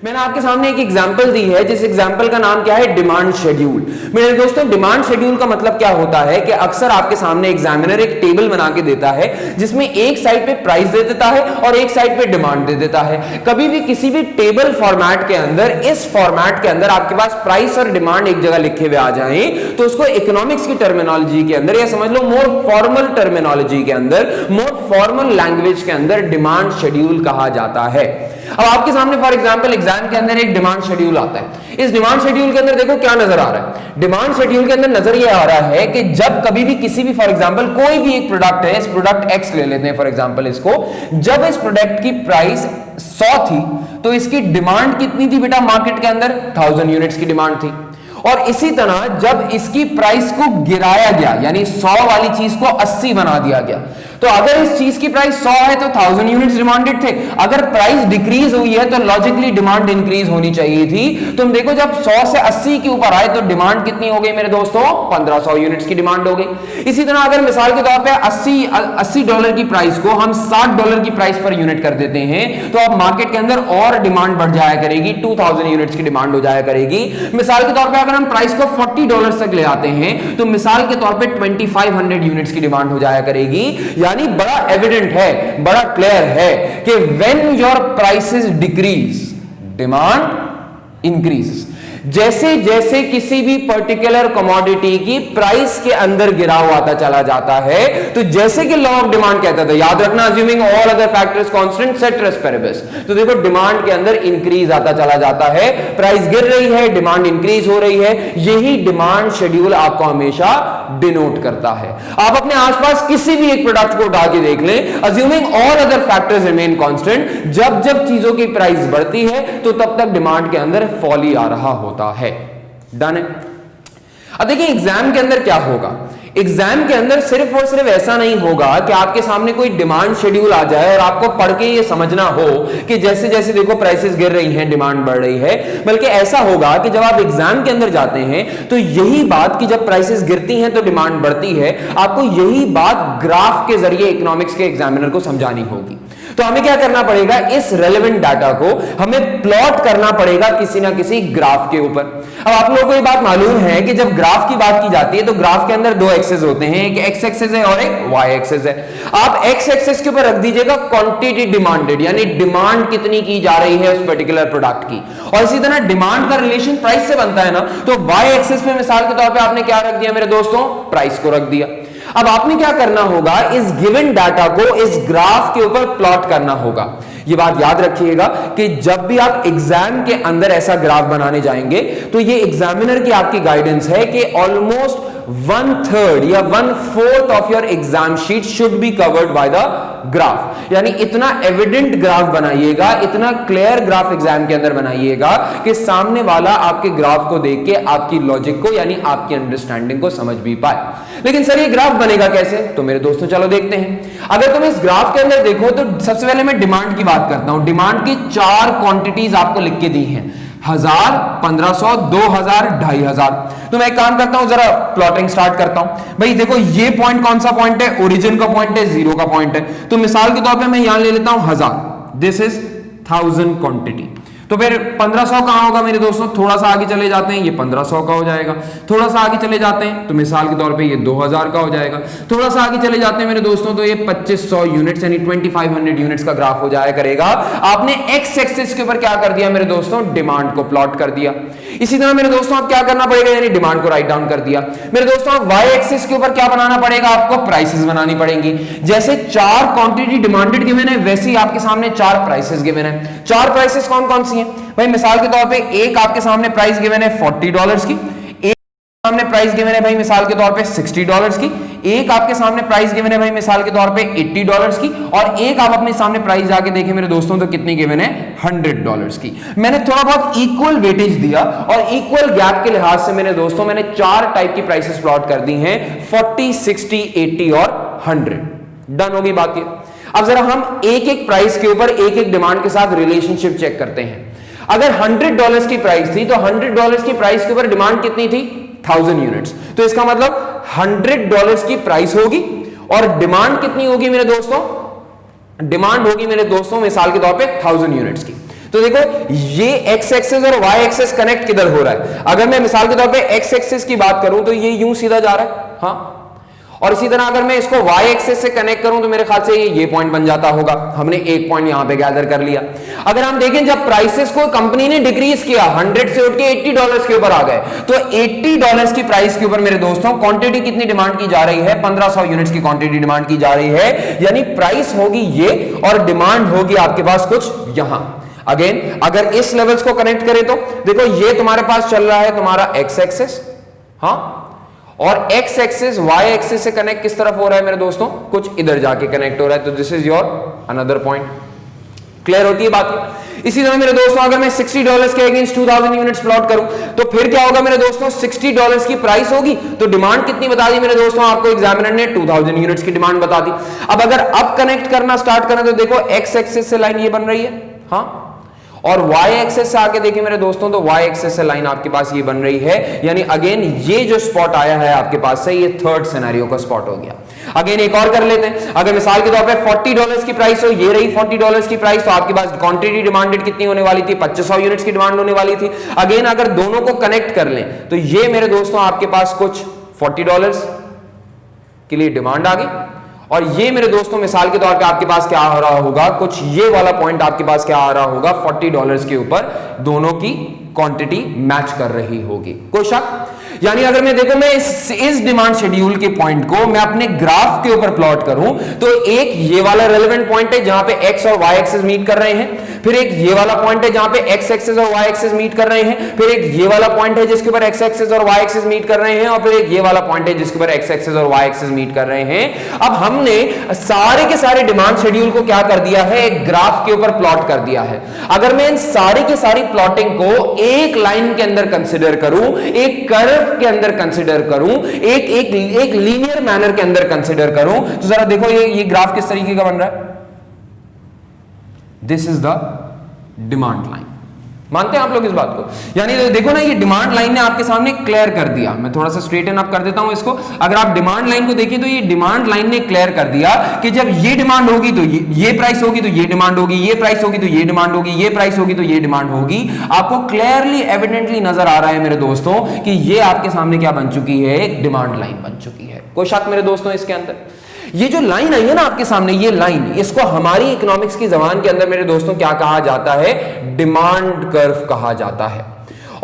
मैंने आपके सामने एक एग्जांपल दी है, जिस एग्जांपल का नाम क्या है, डिमांड शेड्यूल। मेरे दोस्तों, डिमांड शेड्यूल का मतलब क्या होता है कि अक्सर आपके सामने एग्जामिनर एक टेबल बना के देता है जिसमें एक साइड पे प्राइस दे देता है और एक साइड पे डिमांड दे देता है। कभी भी किसी भी टेबल फॉर्मेट के अंदर, इस फॉर्मेट के अंदर आपके पास प्राइस और डिमांड एक जगह लिखे हुए आ जाए तो उसको इकोनॉमिक्स की टर्मिनोलॉजी के अंदर, या समझ लो मोर फॉर्मल टर्मिनोलॉजी के अंदर, मोर फॉर्मल लैंग्वेज के अंदर डिमांड शेड्यूल कहा जाता है। अब आपके सामने फॉर एग्जांपल एग्जाम के अंदर एक डिमांड शेड्यूल आता है। इस डिमांड शेड्यूल के अंदर देखो क्या नजर आ रहा है। डिमांड शेड्यूल के अंदर नजर ये आ रहा है कि जब कभी भी किसी भी, फॉर एग्जांपल कोई भी एक प्रोडक्ट है, इस प्रोडक्ट एक्स ले लेते हैं फॉर एग्जांपल इसको, जब इस प्रोडक्ट की प्राइस 100 थी तो इसकी डिमांड कितनी थी बेटा मार्केट के अंदर? 1000 यूनिट्स की डिमांड थी। और इसी तरह जब इसकी प्राइस को गिराया गया, यानी 100 वाली चीज को 80 बना दिया गया, तो अगर इस चीज की प्राइस 100 है तो 1000 यूनिट्स डिमांडेड थे। अगर प्राइस डिक्रीज हुई है तो लॉजिकली डिमांड इंक्रीज होनी चाहिए थी। तुम देखो जब 100 से 80 के ऊपर आए तो डिमांड कितनी हो गई मेरे दोस्तों? 1500 यूनिट्स की डिमांड हो गई। इसी तरह अगर मिसाल के तौर पे $80 की प्राइस को हम $60 की प्राइस पर यूनिट कर देते हैं तो अब मार्केट के अंदर और डिमांड बढ़ जाया करेगी, 2000 यूनिट्स की डिमांड हो जाया करेगी। मिसाल के तौर पर अगर हम प्राइस को $40 तक ले आते हैं तो मिसाल के तौर पे 2500 यूनिट्स की डिमांड हो जाया करेगी। यानी बड़ा एविडेंट है, बड़ा क्लियर है कि when your prices decrease, demand increase. जैसे जैसे किसी भी पर्टिकुलर कमोडिटी की प्राइस के अंदर गिराव आता चला जाता है, तो जैसे कि लॉ ऑफ डिमांड कहता था, याद रखना, assuming all other factors constant ceteris paribus, तो देखो डिमांड के अंदर इंक्रीज आता चला जाता है, प्राइस गिर रही है, डिमांड इंक्रीज हो रही है। यही डिमांड शेड्यूल आपको हमेशा डिनोट करता है। आप अपने आसपास किसी भी एक प्रोडक्ट को उठा के देख लें, assuming all other factors remain constant, जब जब चीजों की प्राइस बढ़ती है तो तब तक डिमांड के अंदर फॉल ही आ रहा होता है। डन है। अब देखिए एग्जाम के अंदर क्या होगा। एग्जाम के अंदर सिर्फ और सिर्फ ऐसा नहीं होगा कि आपके सामने कोई डिमांड शेड्यूल आ जाए और आपको पढ़ के ये समझना हो कि जैसे जैसे देखो प्राइसेस गिर रही हैं डिमांड बढ़ रही है, बल्कि ऐसा होगा कि जब आप एग्जाम के अंदर जाते हैं तो यही बात कि जब प्राइसेस गिरती हैं तो डिमांड बढ़ती है, आपको यही बात ग्राफ के जरिए इकोनॉमिक्स के एग्जामिनर को समझानी होगी। तो हमें क्या करना पड़ेगा, इस रेलेवेंट डाटा को हमें प्लॉट करना पड़ेगा किसी ना किसी ग्राफ के ऊपर। अब आप लोगों को ये बात मालूम है कि जब ग्राफ की बात की जाती है तो ग्राफ के अंदर दो एक्सेस होते हैं, एक एक्स एक्सेस है और एक वाई एक्सेस है। आप एक्स एक्सेस के ऊपर रख दीजिएगा क्वांटिटी डिमांडेड, यानी डिमांड कितनी की जा रही है उस पर्टिकुलर प्रोडक्ट की, और इसी तरह डिमांड का रिलेशन प्राइस से बनता है ना, तो वाई एक्सेस पे मिसाल के तौर पे आपने क्या रख दिया मेरे दोस्तों? प्राइस को रख दिया। अब आपने क्या करना होगा, इस गिवन डाटा को इस ग्राफ के ऊपर प्लॉट करना होगा। ये बात याद रखिएगा कि जब भी आप एग्जाम के अंदर ऐसा ग्राफ बनाने जाएंगे तो ये एग्जामिनर की आपकी गाइडेंस है कि ऑलमोस्ट 1/3 या 1/4 of your exam sheet should be covered by the graph. यानी इतना एविडेंट ग्राफ बनाइएगा, इतना क्लियर ग्राफ एग्जाम के अंदर बनाइएगा कि सामने वाला आपके ग्राफ को देख के आपकी लॉजिक को, यानी आपकी अंडरस्टैंडिंग को समझ भी पाए। लेकिन सर ये ग्राफ बनेगा कैसे? तो मेरे दोस्तों चलो देखते हैं। अगर तुम इस ग्राफ के अंदर देखो तो सबसे पहले मैं डिमांड की बात करता हूं। डिमांड की 4 क्वांटिटीज आपको लिख के दी हैं, 1000, 1500, 2000, 2500। तो मैं एक काम करता हूं, जरा प्लॉटिंग स्टार्ट करता हूं। भाई देखो ये पॉइंट कौन सा पॉइंट है? ओरिजिन का पॉइंट है, जीरो का पॉइंट है। तो मिसाल के तौर पे मैं यहां ले लेता हूं 1000, दिस इज 1000 क्वांटिटी। तो फिर 1500 कहां होगा मेरे दोस्तों? थोड़ा सा आगे चले जाते हैं, ये 1500 का हो जाएगा। थोड़ा सा आगे चले जाते हैं तो मिसाल के तौर पे ये 2000 का हो जाएगा। थोड़ा सा आगे चले जाते हैं मेरे दोस्तों तो ये 2500 यूनिट्स यानी 2500 यूनिट्स का ग्राफ हो जाया करेगा। आपने एक्स एक्सिस के ऊपर क्या कर दिया मेरे दोस्तों? डिमांड को प्लॉट कर दिया। इसी तरह मेरे दोस्तों आप क्या करना पड़ेगा, यानी डिमांड को राइट डाउन कर दिया। मेरे दोस्तों वाई एक्सिस के ऊपर क्या बनाना पड़ेगा? आपको प्राइसेस बनानी पड़ेंगी। जैसे 4 क्वांटिटी डिमांडेड गिवन है, वैसे ही आपके सामने 4 प्राइसेस गिवन है। 4 प्राइसेस कौन कौन सी हैं भाई? मिसाल के तौर पे एक आपके सामने प्राइस गिवन है $40 की, एक सामने प्राइस गिवन है भाई मिसाल के तौर पे $60 की, एक आपके सामने प्राइस गिवन है भाई मिसाल के तौर पे $80 की, और एक आप अपने सामने प्राइस जाके देखें मेरे दोस्तों तो कितनी गिवन है? $100 की। मैंने थोड़ा बहुत इक्वल वेटेज दिया और इक्वल गैप के लिहाज से मेरे दोस्तों मैंने 4 टाइप की प्राइसेस प्लॉट कर दी हैं, 40, 60, 80 और 100। डन होगी बात ये। अब जरा हम एक एक प्राइस के ऊपर एक एक डिमांड के साथ रिलेशनशिप चेक करते हैं। अगर $100 की प्राइस थी तो $100 की प्राइस के ऊपर डिमांड कितनी थी? 1000 यूनिट्स। तो इसका मतलब $100 की प्राइस होगी और डिमांड कितनी होगी मेरे दोस्तों? डिमांड होगी मेरे दोस्तों मिसाल के तौर पे 1000 यूनिट्स की। तो देखो ये एक्स एक्सिस और वाई एक्सिस कनेक्ट किधर हो रहा है, अगर मैं मिसाल के तौर पे एक्स एक्सिस की बात करूं तो ये यूं सीधा जा रहा है, हाँ, और इसी तरह अगर मैं इसको y एक्सिस से कनेक्ट करूं तो मेरे ख्याल से ये पॉइंट बन जाता होगा। हमने एक पॉइंट यहां पे गैदर कर लिया। अगर हम देखें जब प्राइसेस को कंपनी ने डिक्रीज किया 100 से उठ के $80 के ऊपर आ गए, तो $80 की प्राइस के ऊपर मेरे दोस्तों क्वांटिटी कितनी डिमांड की जा रही है, 1500 यूनिट्स की क्वांटिटी डिमांड की जा रही है, यानी प्राइस होगी ये और डिमांड होगी आपके पास कुछ यहां। अगेन अगर इस लेवल्स को कनेक्ट करें तो देखो ये तुम्हारे पास चल रहा है तुम्हारा एक्स एक्सिस, हाँ, और एक्स एक्सिस वाई एक्सिस से कनेक्ट किस तरफ हो रहा है मेरे दोस्तों, कुछ इधर जाके कनेक्ट हो रहा है। तो this is your another point. Clear होती है बात। इसी तरह मेरे दोस्तों अगर मैं $60 के अगेंस्ट 2000 यूनिट्स प्लॉट करूं तो फिर क्या होगा मेरे दोस्तों, $60 की प्राइस होगी तो डिमांड कितनी बता दी मेरे दोस्तों आपको एग्जामिनर ने, 2000 यूनिट्स की डिमांड बता दी। अब अगर अब कनेक्ट करना स्टार्ट करें तो देखो एक्स एक्सिस से लाइन ये बन रही है, हाँ, और y एक्सिस से आके देखिए मेरे दोस्तों तो y एक्सिस से लाइन आपके पास ये बन रही है, यानी अगेन ये जो स्पॉट आया है आपके पास से ये थर्ड सिनेरियो का स्पॉट हो गया। अगेन एक और कर लेते हैं, अगर मिसाल के तौर पे $40 की प्राइस हो, ये रही $40 की प्राइस, तो आपके पास क्वांटिटी डिमांडेड कितनी होने वाली थी, 2500 यूनिट्स की डिमांड होने वाली थी। अगेन अगर दोनों को कनेक्ट कर लें तो ये मेरे दोस्तों आपके पास कुछ $40 के लिए डिमांड आ गई, और ये मेरे दोस्तों मिसाल के तौर पे आपके पास क्या आ रहा होगा, कुछ ये वाला पॉइंट आपके पास क्या आ रहा होगा, $40 के ऊपर दोनों की क्वांटिटी मैच कर रही होगी। कोई शक? यानी अगर मैं देखो मैं इस डिमांड शेड्यूल के पॉइंट को मैं अपने ग्राफ के ऊपर प्लॉट करूं तो एक ये वाला रेलेवेंट पॉइंट है जहां पे एक्स और वाई एक्सिस मीट कर रहे हैं, फिर एक ये वाला पॉइंट है जहां पे एक्स एक्सिस और वाई एक्सिस मीट कर रहे हैं, फिर एक ये वाला पॉइंट है जिसके ऊपर एक्स एक्सिस और वाई एक्सिस मीट कर रहे हैं, और फिर एक ये वाला पॉइंट है जिसके ऊपर एक्स एक्सिस और वाई एक्सिस मीट कर रहे हैं। अब हमने सारे के सारे डिमांड शेड्यूल को क्या कर दिया है, एक ग्राफ के ऊपर प्लॉट कर दिया है। अगर मैं इन सारी की सारी प्लॉटिंग को एक लाइन के अंदर कंसिडर करूं, एक कर्व के अंदर कंसिडर करूं, एक लीनियर मैनर के अंदर कंसिडर करूं, तो जरा देखो ये ग्राफ किस तरीके का बन रहा है। This is the demand line. मानते हैं आप लोग इस बात को? यानी देखो ना ये डिमांड लाइन ने आपके सामने क्लियर कर दिया। मैं थोड़ा सा स्ट्रेटन अप कर देता हूं इसको। अगर आप डिमांड लाइन को देखिए तो ये डिमांड लाइन ने क्लियर कर दिया कि जब ये डिमांड होगी तो ये प्राइस होगी, तो ये डिमांड होगी, ये प्राइस होगी तो ये डिमांड होगी, ये प्राइस होगी तो ये डिमांड होगी। आपको क्लियरली एविडेंटली नजर आ रहा है मेरे दोस्तों कि ये आपके सामने क्या बन चुकी है, एक डिमांड लाइन बन चुकी है। कोई शक मेरे दोस्तों इसके अंदर? ये जो लाइन आई है ना आपके सामने, ये लाइन, इसको हमारी इकोनॉमिक्स की जबान के अंदर मेरे दोस्तों क्या कहा जाता है, डिमांड कर्व कहा जाता है।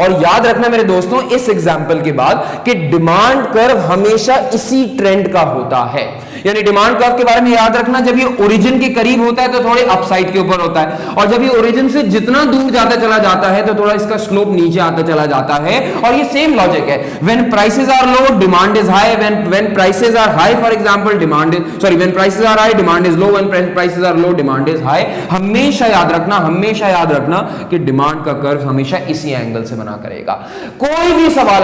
और याद रखना मेरे दोस्तों इस एग्जाम्पल के बाद कि डिमांड कर्व हमेशा इसी ट्रेंड का होता है। यानी डिमांड कर्व के बारे में याद रखना, जब ये ओरिजिन के करीब होता है तो थोड़े अपसाइड के ऊपर होता है, और जब ये ओरिजिन से जितना दूर जाता चला जाता है तो थोड़ा इसका स्लोप नीचे आता चला जाता है। और ये सेम लॉजिक है, when prices are low demand is high, when prices are high for example demand is when prices are high demand is low, when prices are low demand is high. हमेशा याद रखना कि demand का curve हमेशा इसी angle से बना करेगा। कोई भी सवाल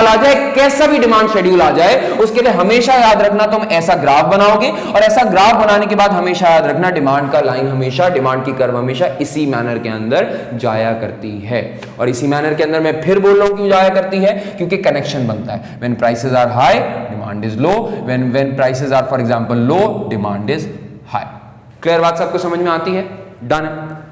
आ जाए, कैसा भी डिमांड शेड्यूल आ जाए, उसके लिए हमेशा याद रखना तुम ऐसा ग्राफ बनाओगे, और ऐसा ग्राफ बनाने के बाद हमेशा याद रखना डिमांड का लाइन हमेशा, डिमांड की कर्व हमेशा इसी मैनर के अंदर जाया करती है। और इसी मैनर के अंदर मैं फिर बोल रहा हूं क्यों जाया करती है, क्योंकि कनेक्शन बनता है। When prices are high demand is low, when prices are for example low demand is high. Clear बात सबको समझ में आती है? डन है।